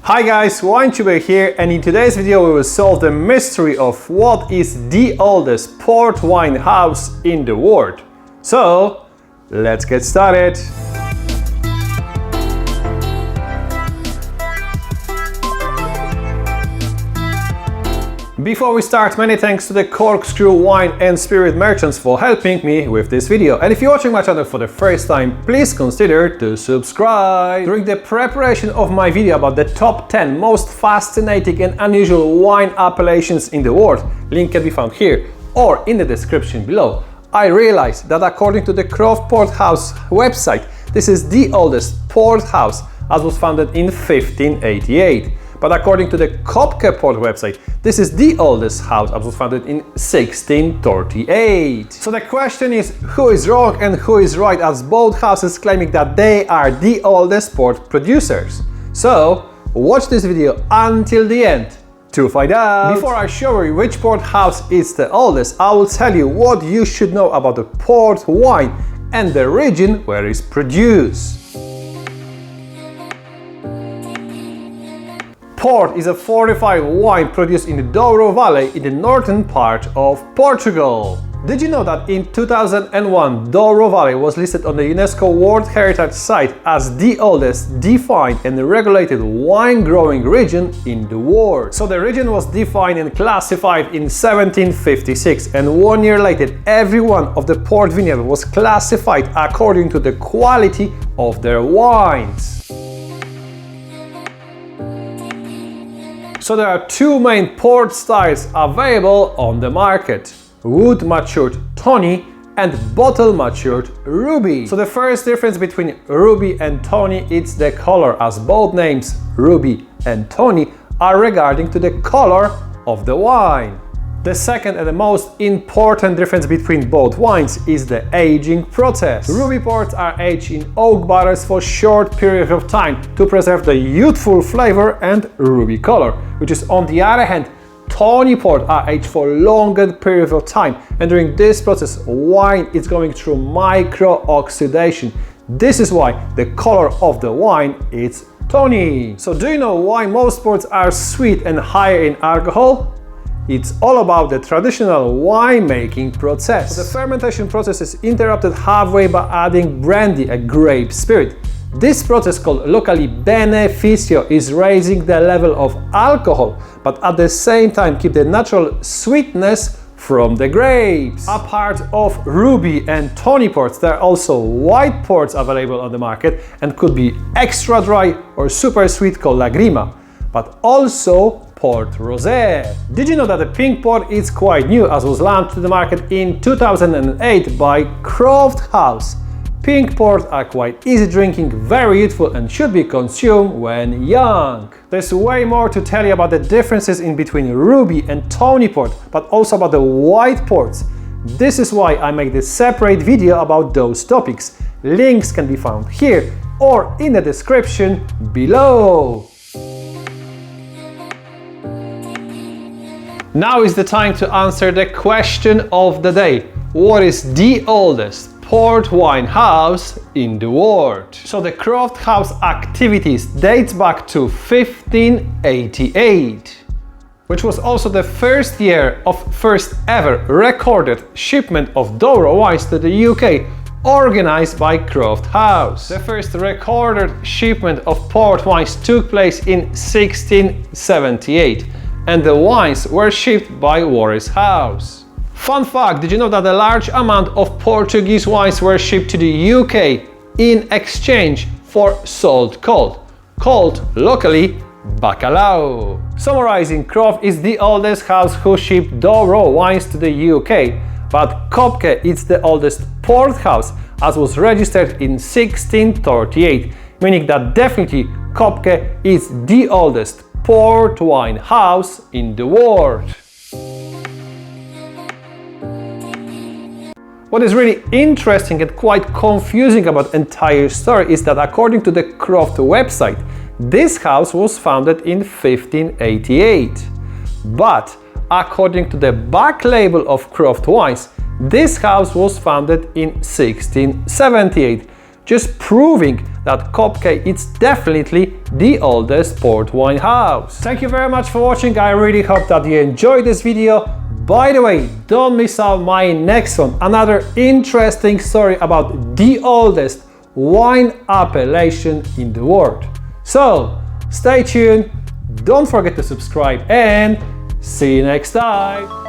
Hi guys, WineTuber here, and in today's video we will solve the mystery of what is the oldest port wine house in the world. So, let's get started. Before we start, many thanks to the Corkscrew Wine and Spirit merchants for helping me with this video. And if you're watching my channel for the first time, please consider to subscribe. During the preparation of my video about the top 10 most fascinating and unusual wine appellations in the world, link can be found here or in the description below, I realized that according to the Croft Port House website, this is the oldest port house as was founded in 1588. But according to the Kopke port website, this is the oldest house as was founded in 1638. So the question is, who is wrong and who is right, as both houses claiming that they are the oldest port producers. So watch this video until the end to find out. Before I show you which port house is the oldest, I will tell you what you should know about the port wine and the region where it's produced. Port is a fortified wine produced in the Douro Valley in the northern part of Portugal. Did you know that in 2001 Douro Valley was listed on the UNESCO World Heritage Site as the oldest defined and regulated wine growing region in the world? So the region was defined and classified in 1756, and 1 year later every one of the port vineyards was classified according to the quality of their wines. So there are two main port styles available on the market: wood matured Tawny and bottle matured Ruby. So the first difference between Ruby and Tawny is the color, as both names Ruby and Tawny are regarding to the color of the wine. The second and the most important difference between both wines is the aging process. Ruby ports are aged in oak barrels for short periods of time to preserve the youthful flavor and ruby color, which is on the other hand, Tawny port are aged for longer periods of time, and during this process wine is going through micro-oxidation. This is why the color of the wine is tawny. So do you know why most ports are sweet and higher in alcohol? It's all about the traditional winemaking process. So the fermentation process is interrupted halfway by adding brandy, a grape spirit. This process, called locally beneficio, is raising the level of alcohol, but at the same time keep the natural sweetness from the grapes. Apart of Ruby and Tawny ports, there are also white ports available on the market and could be extra dry or super sweet, called Lagrima, but also Port Rosé. Did you know that the pink port is quite new, as was launched to the market in 2008 by Croft House? Pink port are quite easy drinking, very youthful, and should be consumed when young. There's way more to tell you about the differences in between Ruby and Tawny port, but also about the white ports. This is why I make this separate video about those topics. Links can be found here or in the description below. Now is the time to answer the question of the day. What is the oldest port wine house in the world? So the Croft House activities dates back to 1588, which was also the first year of first ever recorded shipment of Douro wines to the UK, organized by Croft House. The first recorded shipment of port wines took place in 1678. And the wines were shipped by Warris House. Fun fact, did you know that a large amount of Portuguese wines were shipped to the UK in exchange for salt cod, called locally bacalhau? Summarizing, Croft is the oldest house who shipped Douro wines to the UK, but Kopke is the oldest port house, as was registered in 1638, meaning that definitely Kopke is the oldest port wine house in the world. What is really interesting and quite confusing about the entire story is that according to the Croft website, this house was founded in 1588. But according to the back label of Croft wines, this house was founded in 1678, just proving that Kopke is definitely the oldest port wine house. Thank you very much for watching. I really hope that you enjoyed this video. By the way, don't miss out my next one, another interesting story about the oldest wine appellation in the world. So stay tuned, don't forget to subscribe, and see you next time.